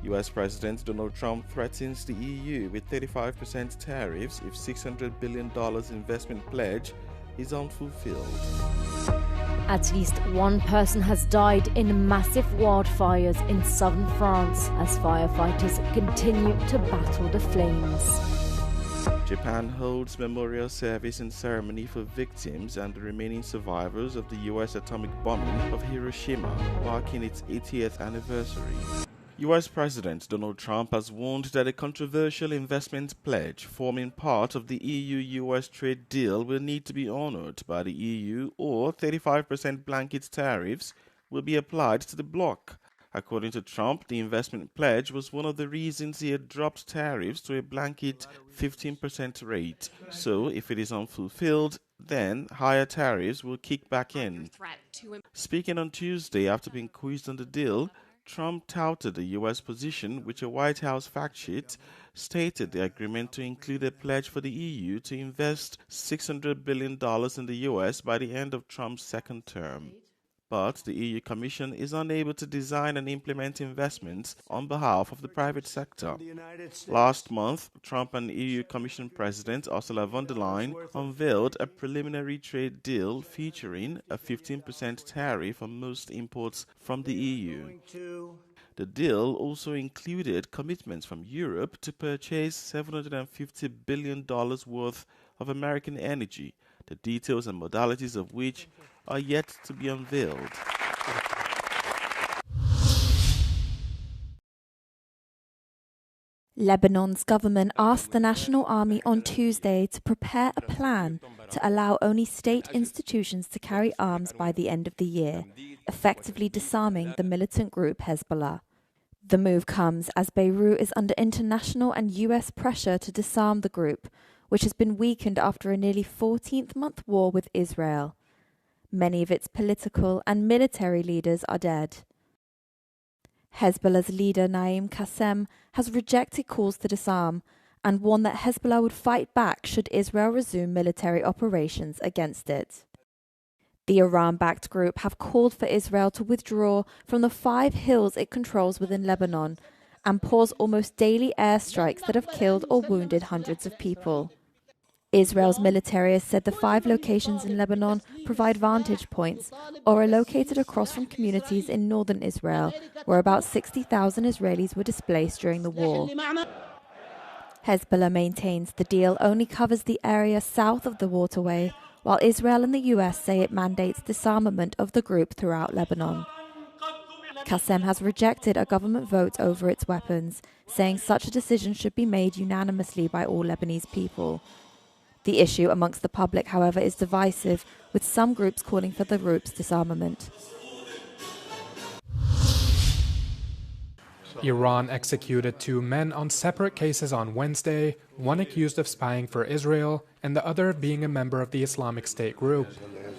US President Donald Trump threatens the EU with 35% tariffs if $600 billion investment pledge is unfulfilled. At least one person has died in massive wildfires in southern France as firefighters continue to battle the flames. Japan holds memorial service and ceremony for victims and the remaining survivors of the US atomic bombing of Hiroshima, marking its 80th anniversary. US President Donald Trump has warned that a controversial investment pledge forming part of the EU-US trade deal will need to be honored by the EU, or 35% blanket tariffs will be applied to the bloc. According to Trump, the investment pledge was one of the reasons he had dropped tariffs to a blanket 15% rate. So, if it is unfulfilled, then higher tariffs will kick back in. Speaking on Tuesday after being quizzed on the deal, Trump touted the U.S. position, which a White House fact sheet stated the agreement to include a pledge for the EU to invest $600 billion in the U.S. by the end of Trump's second term. But the EU Commission is unable to design and implement investments on behalf of the private sector. Last month, Trump and EU Commission President Ursula von der Leyen unveiled a preliminary trade deal featuring a 15% tariff on most imports from the EU. The deal also included commitments from Europe to purchase $750 billion worth of American energy, the details and modalities of which are yet to be unveiled. Lebanon's government asked the National Army on Tuesday to prepare a plan to allow only state institutions to carry arms by the end of the year, effectively disarming the militant group Hezbollah. The move comes as Beirut is under international and US pressure to disarm the group, which has been weakened after a nearly 14th-month war with Israel. Many of its political and military leaders are dead. Hezbollah's leader Naim Qassem has rejected calls to disarm and warned that Hezbollah would fight back should Israel resume military operations against it. The Iran-backed group have called for Israel to withdraw from the 5 hills it controls within Lebanon and pause almost daily airstrikes that have killed or wounded hundreds of people. Israel's military has said the 5 locations in Lebanon provide vantage points or are located across from communities in northern Israel, where about 60,000 Israelis were displaced during the war. Hezbollah maintains the deal only covers the area south of the waterway, while Israel and the US say it mandates disarmament of the group throughout Lebanon. Qassem has rejected a government vote over its weapons, saying such a decision should be made unanimously by all Lebanese people. The issue amongst the public, however, is divisive, with some groups calling for the group's disarmament. Iran executed 2 men on separate cases on Wednesday, one accused of spying for Israel and the other of being a member of the Islamic State group.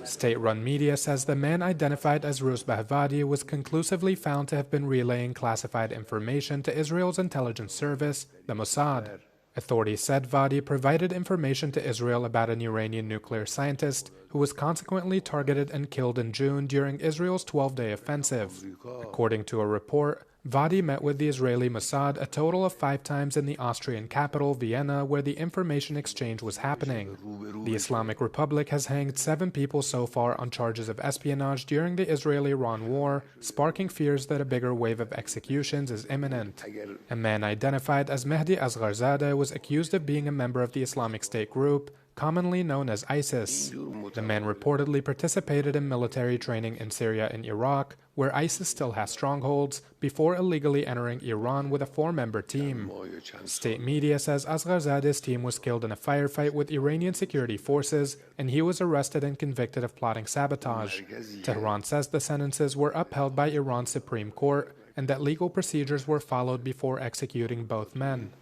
State-run media says the man identified as Rusbah Vadi was conclusively found to have been relaying classified information to Israel's intelligence service, the Mossad. Authorities said Vadi provided information to Israel about an Iranian nuclear scientist who was consequently targeted and killed in June during Israel's 12-day offensive. According to a report, Vadi met with the Israeli Mossad a total of 5 times in the Austrian capital, Vienna, where the information exchange was happening. The Islamic Republic has hanged 7 people so far on charges of espionage during the Israeli-Iran war, sparking fears that a bigger wave of executions is imminent. A man identified as Mehdi Asgharzadeh was accused of being a member of the Islamic State group, commonly known as ISIS. The man reportedly participated in military training in Syria and Iraq, where ISIS still has strongholds, before illegally entering Iran with a 4-member team. State media says Asgharzadeh's team was killed in a firefight with Iranian security forces, and he was arrested and convicted of plotting sabotage. Tehran says the sentences were upheld by Iran's Supreme Court, and that legal procedures were followed before executing both men.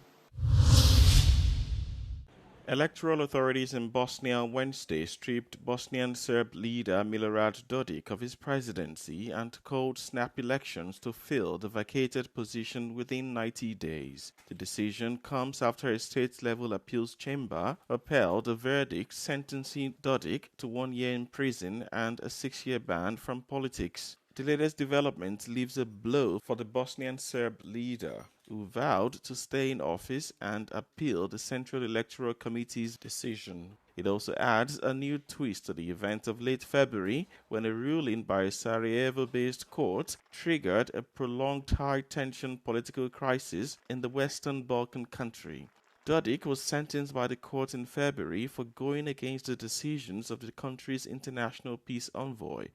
Electoral authorities in Bosnia on Wednesday stripped Bosnian Serb leader Milorad Dodik of his presidency and called snap elections to fill the vacated position within 90 days. The decision comes after a state-level appeals chamber upheld a verdict sentencing Dodik to 1 year in prison and a 6-year ban from politics. The latest development leaves a blow for the Bosnian Serb leader, who vowed to stay in office and appeal the Central Electoral Committee's decision. It also adds a new twist to the event of late February when a ruling by a Sarajevo-based court triggered a prolonged high-tension political crisis in the Western Balkan country. Dodik was sentenced by the court in February for going against the decisions of the country's international peace envoy.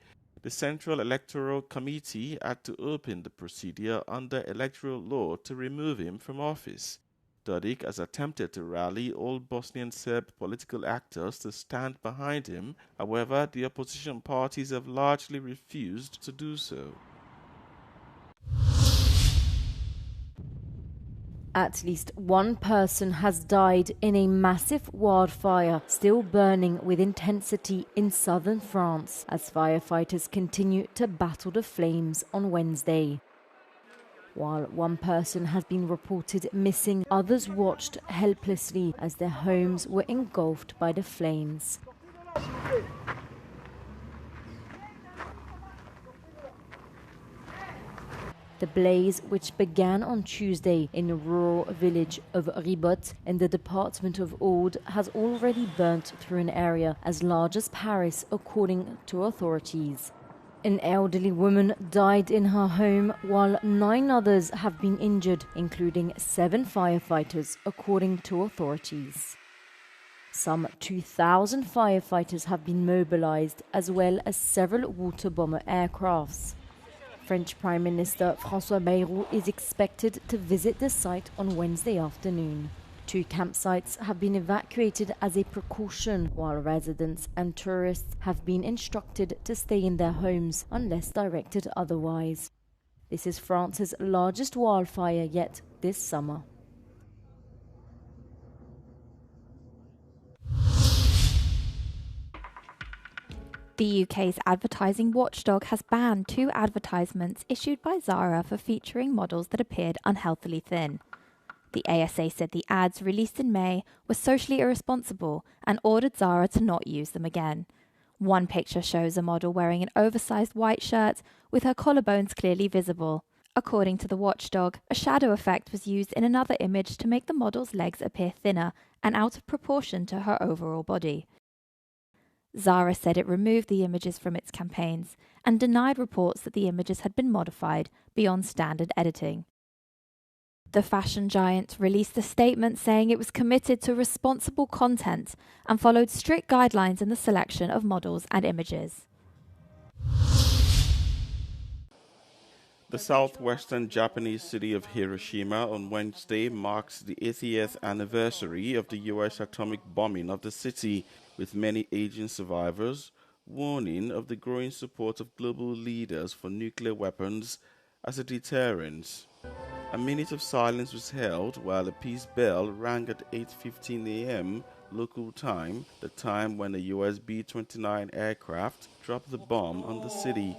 The Central Electoral Committee had to open the procedure under electoral law to remove him from office. Dodik has attempted to rally all Bosnian Serb political actors to stand behind him. However, the opposition parties have largely refused to do so. At least one person has died in a massive wildfire still burning with intensity in southern France as firefighters continue to battle the flames on Wednesday. While one person has been reported missing, others watched helplessly as their homes were engulfed by the flames. The blaze, which began on Tuesday in the rural village of Ribot in the department of Aude, has already burnt through an area as large as Paris, according to authorities. An elderly woman died in her home, while 9 others have been injured, including 7 firefighters, according to authorities. Some 2,000 firefighters have been mobilized, as well as several water bomber aircrafts. French Prime Minister François Bayrou is expected to visit the site on Wednesday afternoon. 2 campsites have been evacuated as a precaution, while residents and tourists have been instructed to stay in their homes unless directed otherwise. This is France's largest wildfire yet this summer. The UK's advertising watchdog has banned 2 advertisements issued by Zara for featuring models that appeared unhealthily thin. The ASA said the ads released in May were socially irresponsible and ordered Zara to not use them again. One picture shows a model wearing an oversized white shirt with her collarbones clearly visible. According to the watchdog, a shadow effect was used in another image to make the model's legs appear thinner and out of proportion to her overall body. Zara said it removed the images from its campaigns and denied reports that the images had been modified beyond standard editing. The fashion giant released a statement saying it was committed to responsible content and followed strict guidelines in the selection of models and images. The southwestern Japanese city of Hiroshima on Wednesday marks the 80th anniversary of the U.S. atomic bombing of the city, with many aging survivors warning of the growing support of global leaders for nuclear weapons as a deterrent. A minute of silence was held while a peace bell rang at 8:15 a.m. local time, the time when a US B-29 aircraft dropped the bomb on the city.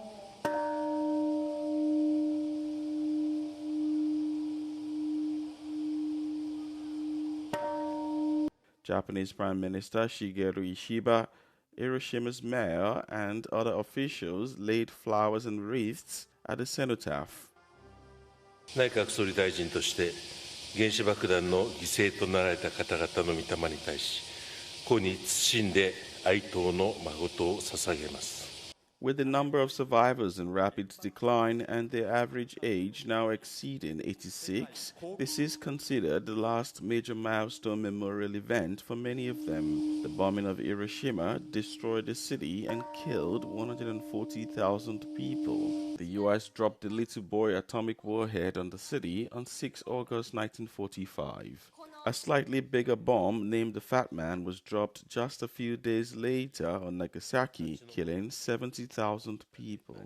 Japanese Prime Minister Shigeru Ishiba, Hiroshima's mayor, and other officials laid flowers and wreaths at the cenotaph. 内閣総理大臣として原子爆弾の犠牲となられた方々の御霊に対し、故に謹んで哀悼の誠を捧げます。 With the number of survivors in rapid decline and their average age now exceeding 86, this is considered the last major milestone memorial event for many of them. The bombing of Hiroshima destroyed the city and killed 140,000 people. The US dropped the Little Boy atomic warhead on the city on 6 August 1945. A slightly bigger bomb named the Fat Man was dropped just a few days later on Nagasaki, killing 70,000 people.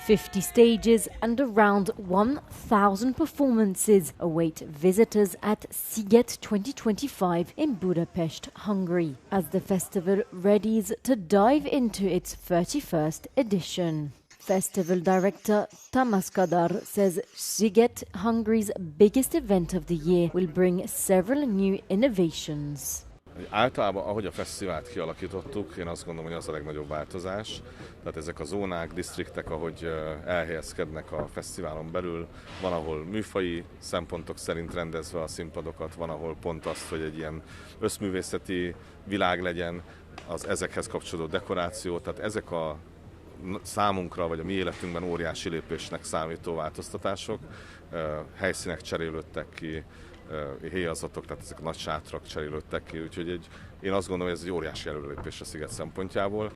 50 stages and around 1,000 performances await visitors at Sziget 2025 in Budapest, Hungary, as the festival readies to dive into its 31st edition. Festival director Tamás Kadar says Sziget, Hungary's biggest event of the year, will bring several new innovations. Általában, ahogy a fesztivált kialakítottuk, én azt gondolom, hogy az a legnagyobb változás. Tehát ezek a zónák, disztriktek, ahogy elhelyezkednek a fesztiválon belül, van, ahol műfaji szempontok szerint rendezve a színpadokat, van, ahol pont azt, hogy egy ilyen összművészeti világ legyen, az ezekhez kapcsolódó dekoráció, tehát ezek a számunkra, vagy a mi életünkben óriási lépésnek számító változtatások, helyszínek cserélődtek ki, héjazatok, tehát ezek a nagy sátrak cserélődtek ki, úgyhogy én azt gondolom, hogy ez egy óriási előrelépés a Sziget szempontjából.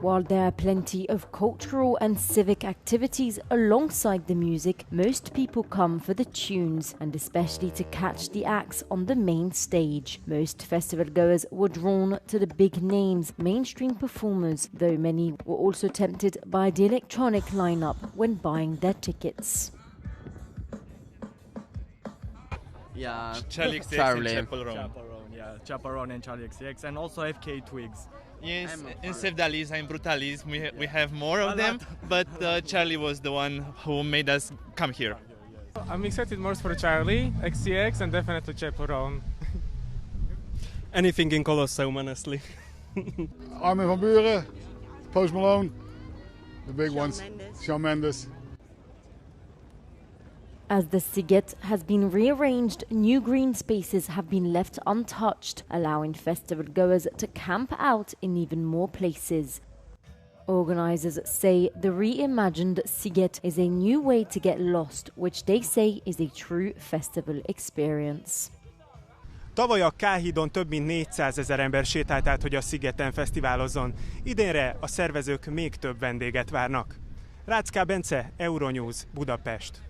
While there are plenty of cultural and civic activities alongside the music, most people come for the tunes and especially to catch the acts on the main stage. Most festival goers were drawn to the big names, mainstream performers, though many were also tempted by the electronic lineup when buying their tickets. Yeah, Charlie XCX Charlie. and Chaperone. Yeah, Chaperone and Charlie XCX, and also FK Twigs. Yes, instead of Dalis and Brutalis, we have more of them, but Charlie was the one who made us come here. I'm excited most for Charlie, XCX, and definitely Chaperone. Anything in Colosseum, honestly. Armin van Buuren, Post Malone, the big ones, Shawn Mendes. As the Sziget has been rearranged, new green spaces have been left untouched, allowing festival goers to camp out in even more places. Organisers say the reimagined Sziget is a new way to get lost, which they say is a true festival experience. Tavaly a K-hídon több mint 400 000 ember sétált át, hogy a Szigeten fesztiválozzon. Idénre a szervezők még több vendéget várnak. Rácz K. Bence, Euronews, Budapest.